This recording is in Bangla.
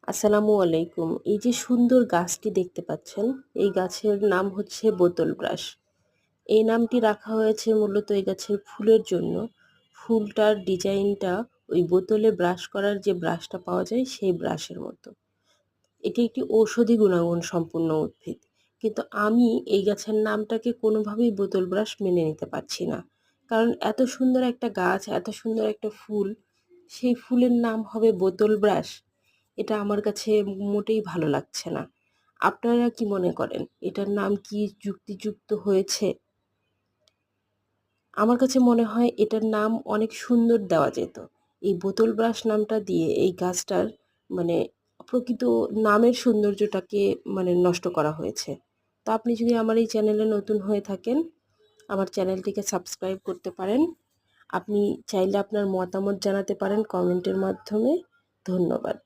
আসসালামু আলাইকুম। এই যে সুন্দর গাছটি দেখতে পাচ্ছেন, এই গাছের নাম হচ্ছে বোতল ব্রাশ। এই নামটি রাখা হয়েছে মূলত এই গাছের ফুলের জন্য। ফুলটার ডিজাইনটা ওই বোতলে ব্রাশ করার যে ব্রাশটা পাওয়া যায় সেই ব্রাশের মতো। এটি একটি ঔষধি গুণাগুণ সম্পন্ন উদ্ভিদ। কিন্তু আমি এই গাছের নামটাকে কোনোভাবেই বোতল ব্রাশ মেনে নিতে পারছি না। কারণ এত সুন্দর একটা গাছ, এত সুন্দর একটা ফুল, সেই ফুলের নাম হবে বোতল ব্রাশ। এটা আমার কাছে মোটেই ভালো লাগছে না। আপনারা কি মনে করেন? এটার নাম কি যুক্তিযুক্ত হয়েছে? আমার কাছে মনে হয় এটার নাম অনেক সুন্দর দেওয়া যেত। এই বোতল ব্রাশ নামটা দিয়ে এই গাছটার মানে প্রকৃত নামের সৌন্দর্যটাকে নষ্ট করা হয়েছে। তো আপনি যদি আমার এই চ্যানেলে নতুন হয়ে থাকেন, আমার চ্যানেলটিকে সাবস্ক্রাইব করতে পারেন। আপনি চাইলে আপনার মতামত জানাতে পারেন কমেন্টের মাধ্যমে। ধন্যবাদ।